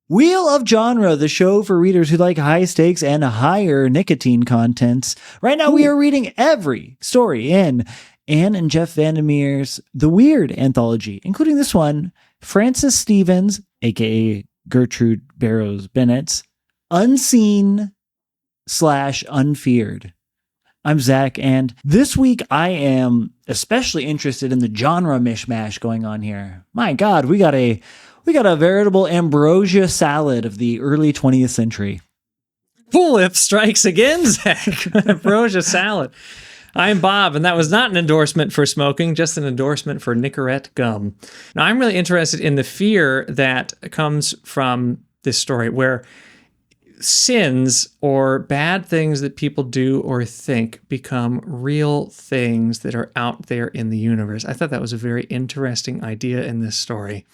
Wheel of Genre, the show for readers who like high stakes and higher nicotine contents. Right now, we are reading every story in Ann and Jeff VanderMeer's The Weird anthology, including this one, Frances Stevens, aka Gertrude Barrows Bennett's Unseen/Unfeared. I'm Zach, and this week I am especially interested in the genre mishmash going on here. My God, we got a veritable ambrosia salad of the early 20th century. Full lip strikes again, Zach. Ambrosia salad. I'm Bob, and that was not an endorsement for smoking, just an endorsement for Nicorette gum. Now, I'm really interested in the fear that comes from this story, where sins or bad things that people do or think become real things that are out there in the universe. I thought that was a very interesting idea in this story.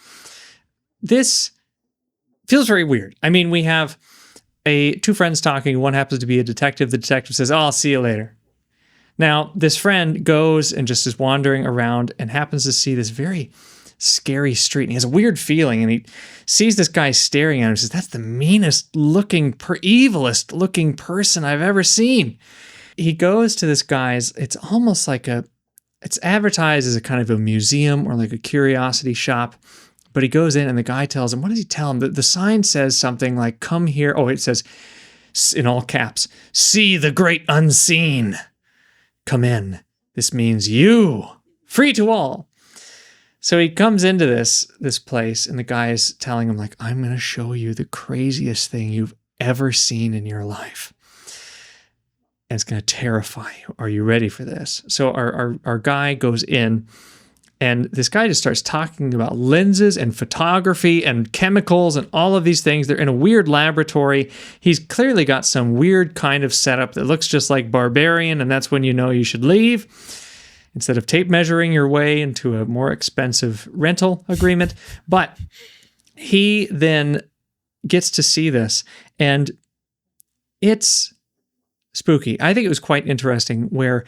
This feels very weird. I mean, we have two friends talking. One happens to be a detective. The detective says, "Oh, I'll see you later." Now, this friend goes and just is wandering around and happens to see this very scary street. And he has a weird feeling, and he sees this guy staring at him and says, "That's the meanest looking, evilest looking person I've ever seen." He goes to this guy's, it's almost like it's advertised as a kind of a museum or like a curiosity shop. But he goes in and the guy tells him, what does he tell him? The sign says something like, "Come here." Oh, it says in all caps, "See the great unseen. Come in. This means you. Free to all." So he comes into this place, and the guy is telling him, like, "I'm going to show you the craziest thing you've ever seen in your life. And it's going to terrify you. Are you ready for this?" So our guy goes in, and this guy just starts talking about lenses and photography and chemicals and all of these things. They're in a weird laboratory. He's clearly got some weird kind of setup that looks just like Barbarian, and that's when you know you should leave instead of tape measuring your way into a more expensive rental agreement. But he then gets to see this, and it's spooky. I think it was quite interesting where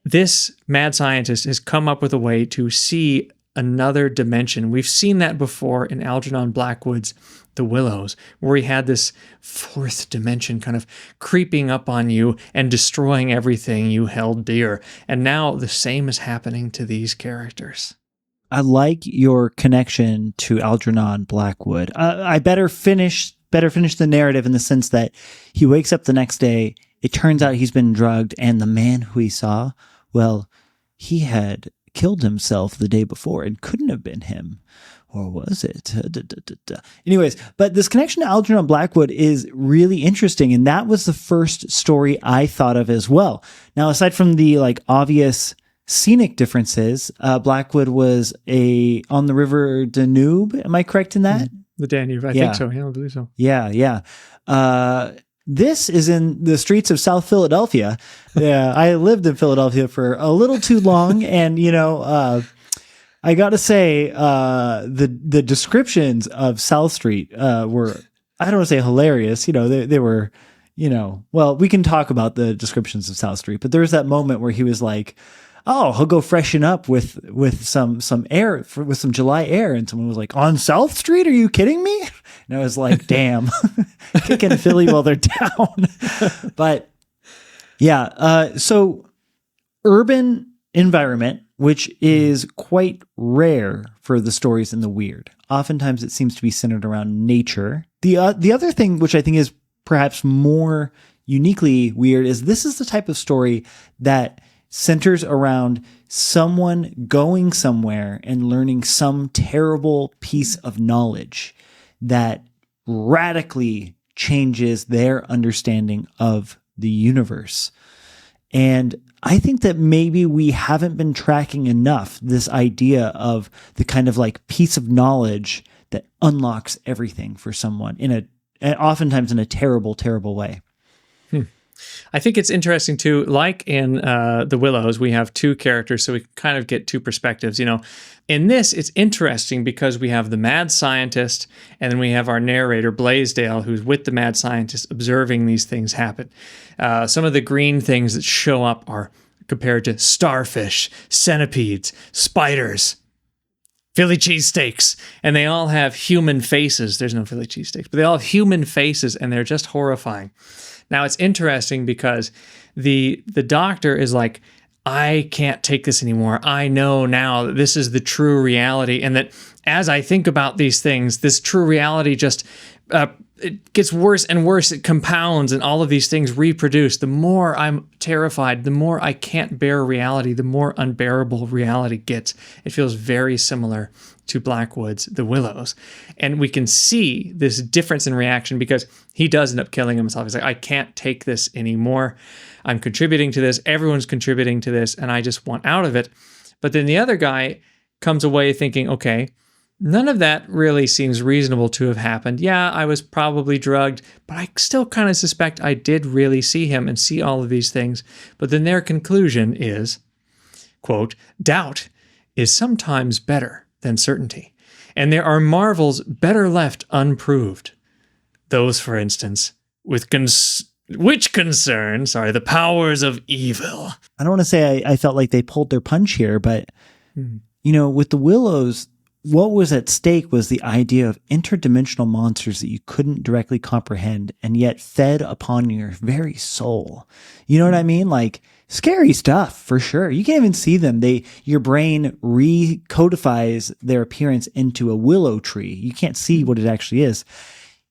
this mad scientist has come up with a way to see another dimension. We've seen that before in Algernon Blackwood's The Willows, where he had this fourth dimension kind of creeping up on you and destroying everything you held dear. And now the same is happening to these characters. I like your connection to Algernon Blackwood. I better finish the narrative in the sense that he wakes up the next day. It turns out he's been drugged, and the man who he saw, well, he had killed himself the day before and couldn't have been him. Or was it? Anyways, but this connection to Algernon Blackwood is really interesting, and that was the first story I thought of as well. Now, aside from the obvious scenic differences, Blackwood was on the river Danube. Am I correct in that? The Danube, I think so. Yeah, I believe so. Yeah. This is in the streets of South Philadelphia. Yeah, I lived in Philadelphia for a little too long, and I got to say, the descriptions of South Street were, I don't want to say hilarious. They were, well, we can talk about the descriptions of South Street, but there was that moment where he was like, "Oh, he'll go freshen up with some air, with some July air," and someone was like, "On South Street? Are you kidding me?" And I was like, "Damn, kicking Philly while they're down." But yeah, so urban environment, which is quite rare for the stories in the weird. Oftentimes, it seems to be centered around nature. The other thing, which I think is perhaps more uniquely weird, is this is the type of story that centers around someone going somewhere and learning some terrible piece of knowledge that radically changes their understanding of the universe. And I think that maybe we haven't been tracking enough this idea of the kind of piece of knowledge that unlocks everything for someone oftentimes in a terrible, terrible way. I think it's interesting too, like in The Willows, we have two characters, so we kind of get two perspectives. In this, it's interesting because we have the mad scientist, and then we have our narrator, Blaisdell, who's with the mad scientist observing these things happen. Some of the green things that show up are compared to starfish, centipedes, spiders, Philly cheesesteaks, and they all have human faces. There's no Philly cheesesteaks, but they all have human faces, and they're just horrifying. Now, it's interesting because the doctor is like, I can't take this anymore. I know now that this is the true reality, and that as I think about these things, this true reality just it gets worse and worse. It compounds, and all of these things reproduce. The more I'm terrified, the more I can't bear reality, the more unbearable reality gets. It feels very similar to Blackwood's The Willows. And we can see this difference in reaction because he does end up killing himself. He's like, I can't take this anymore. I'm contributing to this. Everyone's contributing to this, and I just want out of it. But then the other guy comes away thinking, okay, none of that really seems reasonable to have happened. Yeah, I was probably drugged, but I still kind of suspect I did really see him and see all of these things. But then their conclusion is, quote, doubt is sometimes better than certainty, and there are marvels better left unproved. Those, for instance, which concern the powers of evil. I don't want to say I felt like they pulled their punch here, but, with the Willows, what was at stake was the idea of interdimensional monsters that you couldn't directly comprehend and yet fed upon your very soul. You know what I mean? Like, scary stuff for sure. You can't even see them. Your brain recodifies their appearance into a willow tree. You can't see what it actually is.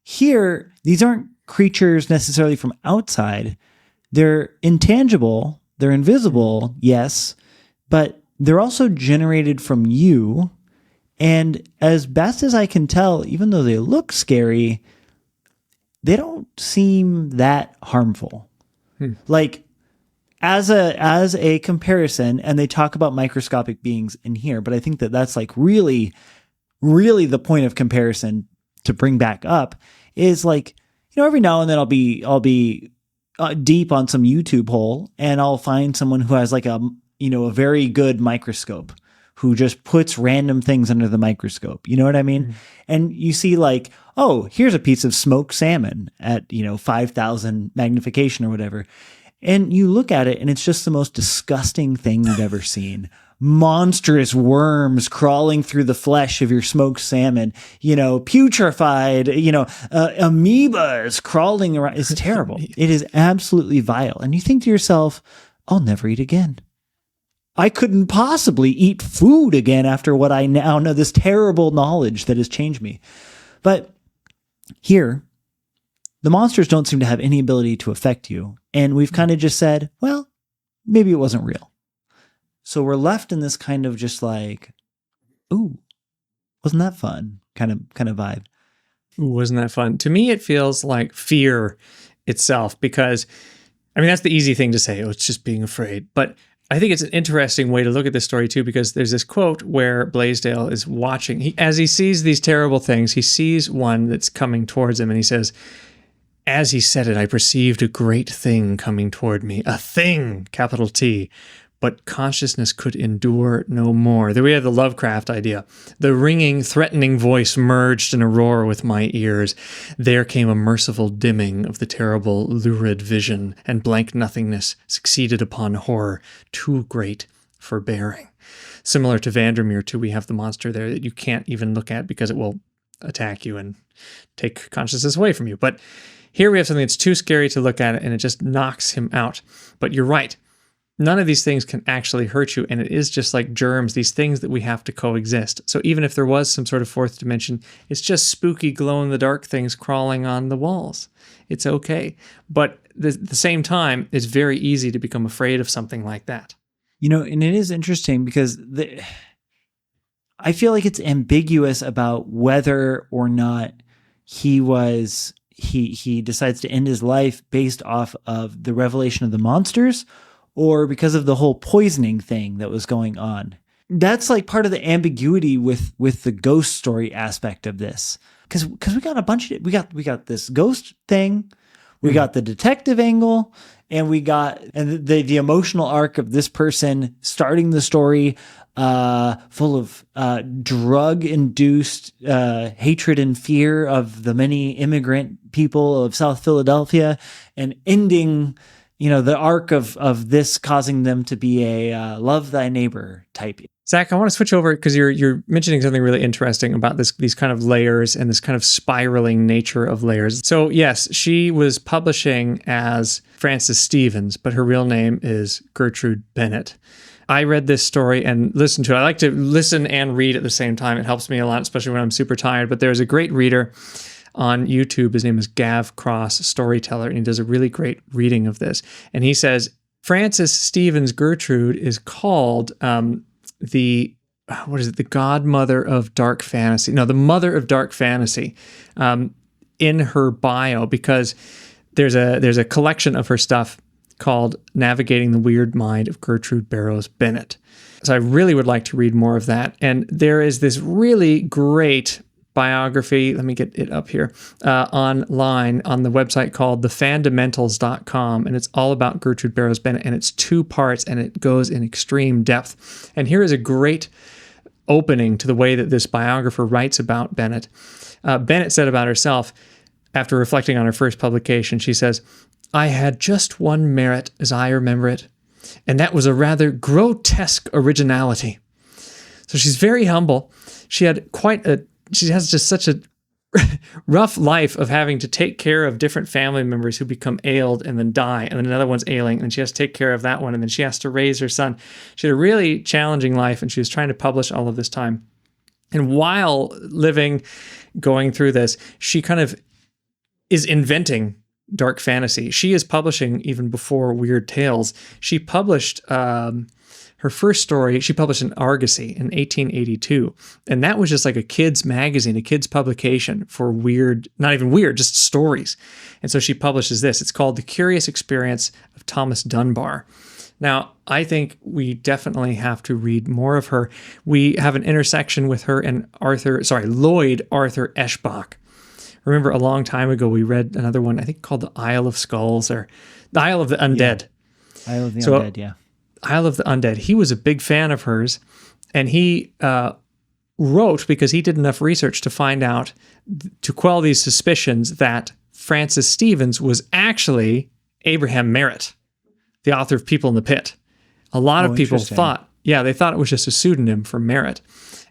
Here, these aren't creatures necessarily from outside. They're intangible. They're invisible, yes, but they're also generated from you. And as best as I can tell, even though they look scary, they don't seem that harmful. Like, as a comparison, and they talk about microscopic beings in here, but I think that's like really, really the point of comparison to bring back up is like, every now and then I'll be deep on some YouTube hole, and I'll find someone who has like a very good microscope, who just puts random things under the microscope. You know what I mean? And you see like, oh, here's a piece of smoked salmon at, 5,000 magnification or whatever. And you look at it and it's just the most disgusting thing you've ever seen. Monstrous worms crawling through the flesh of your smoked salmon, putrefied, amoebas crawling around. It's terrible. It is absolutely vile. And you think to yourself, I'll never eat again. I couldn't possibly eat food again after what I now know, this terrible knowledge that has changed me. But here, the monsters don't seem to have any ability to affect you. And we've kind of just said, well, maybe it wasn't real. So we're left in this kind of just like, ooh, wasn't that fun kind of vibe. Ooh, wasn't that fun? To me, it feels like fear itself because, that's the easy thing to say. Oh, it's just being afraid. But I think it's an interesting way to look at this story too, because there's this quote where Blaisdell is watching. As he sees these terrible things, he sees one that's coming towards him, and he says, as he said it, I perceived a great thing coming toward me, a thing, capital T, but consciousness could endure no more. There we have the Lovecraft idea. The ringing, threatening voice merged in a roar with my ears. There came a merciful dimming of the terrible, lurid vision, and blank nothingness succeeded upon horror, too great for bearing. Similar to VanderMeer, too, we have the monster there that you can't even look at because it will attack you and take consciousness away from you. But here we have something that's too scary to look at, and it just knocks him out. But you're right. None of these things can actually hurt you, and it is just like germs, these things that we have to coexist. So even if there was some sort of fourth dimension, it's just spooky glow-in-the-dark things crawling on the walls. It's okay. But at the same time, it's very easy to become afraid of something like that. And it is interesting because I feel like it's ambiguous about whether or not he decides to end his life based off of the revelation of the monsters, or because of the whole poisoning thing that was going on. That's like part of the ambiguity with the ghost story aspect of this. Because we got a bunch of, we got this ghost thing, we got the detective angle, and we got the emotional arc of this person starting the story full of drug-induced hatred and fear of the many immigrant people of South Philadelphia, and ending the arc of this causing them to be a love thy neighbor type. Zach, I want to switch over because you're mentioning something really interesting about these kind of layers and this kind of spiraling nature of layers. So yes, she was publishing as Frances Stevens, but her real name is Gertrude Bennett. I read this story and listened to it. I like to listen and read at the same time. It helps me a lot, especially when I'm super tired. But there's a great reader on YouTube. His name is Gav Cross Storyteller, and he does a really great reading of this. And he says, Frances Stevens Gertrude is called the godmother of dark fantasy. No, the mother of dark fantasy in her bio, because there's a collection of her stuff called Navigating the Weird Mind of Gertrude Barrows Bennett. So I really would like to read more of that. And there is this really great biography, let me get it up here, online on the website called thefandamentals.com, and it's all about Gertrude Barrows Bennett, and it's 2 parts, and it goes in extreme depth. And here is a great opening to the way that this biographer writes about Bennett. Bennett said about herself, after reflecting on her first publication, she says, "I had just one merit as I remember it, and that was a rather grotesque originality." So she's very humble. She has just such a rough life of having to take care of different family members who become ailed and then die, and then another one's ailing, and she has to take care of that one, and then she has to raise her son. She had a really challenging life, and she was trying to publish all of this time. And while going through this, she kind of is inventing dark fantasy. She is publishing even before Weird Tales. She published her first story, she published in Argosy in 1882. And that was just like a kid's magazine, a kid's publication for weird, not even weird, just stories. And so she publishes this. It's called The Curious Experience of Thomas Dunbar. Now, I think we definitely have to read more of her. We have an intersection with her and Lloyd Arthur Eshbach. Remember a long time ago, we read another one, I think called The Isle of Skulls or The Isle of the Undead. Yeah. Isle of the Undead, yeah. Isle of the Undead. He was a big fan of hers, and he wrote, because he did enough research to find out, to quell these suspicions, that Frances Stevens was actually Abraham Merritt, the author of People in the Pit. A lot of people thought it was just a pseudonym for Merritt.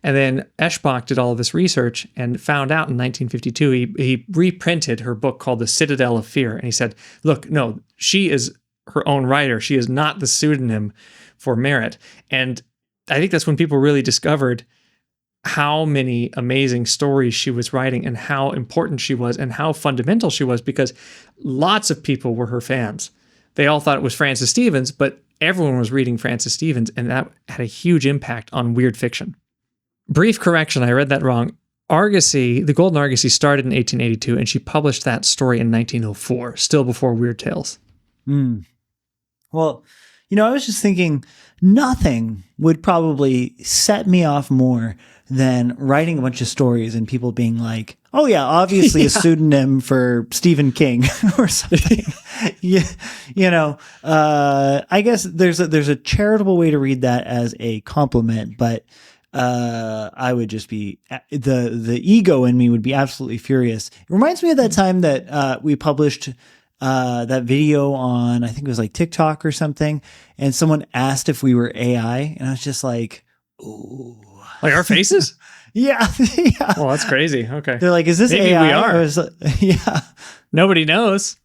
And then Eshbach did all of this research and found out in 1952, he reprinted her book called The Citadel of Fear. And he said, look, no, she is her own writer. She is not the pseudonym for Merritt. And I think that's when people really discovered how many amazing stories she was writing and how important she was and how fundamental she was, because lots of people were her fans. They all thought it was Frances Stevens, but everyone was reading Frances Stevens, and that had a huge impact on weird fiction. Brief correction, I read that wrong. Argosy, the Golden Argosy, started in 1882, and she published that story in 1904, still before Weird Tales. Well, I was just thinking nothing would probably set me off more than writing a bunch of stories and people being like, oh yeah, obviously a pseudonym for Stephen King or something. I guess there's a charitable way to read that as a compliment, but I would just be, the ego in me would be absolutely furious. It reminds me of that time that we published that video on, I think it was like TikTok or something, and someone asked if we were AI, and I was just like, ooh. Like our faces? Yeah. Well, that's crazy. Okay. They're like, is this Maybe AI? we are. Yeah. Nobody knows.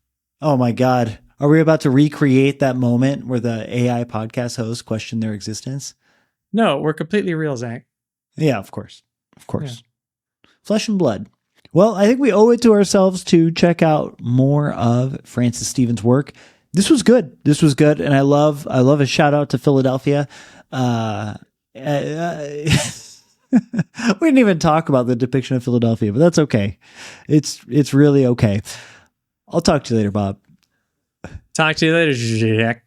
Oh my God. Are we about to recreate that moment where the AI podcast host questioned their existence? No, we're completely real, Zach. Yeah, of course. Of course. Yeah. Flesh and blood. Well, I think we owe it to ourselves to check out more of Frances Stevens' work. This was good. And I love a shout out to Philadelphia. We didn't even talk about the depiction of Philadelphia, but that's okay. It's really okay. I'll talk to you later, Bob. Talk to you later, Jack.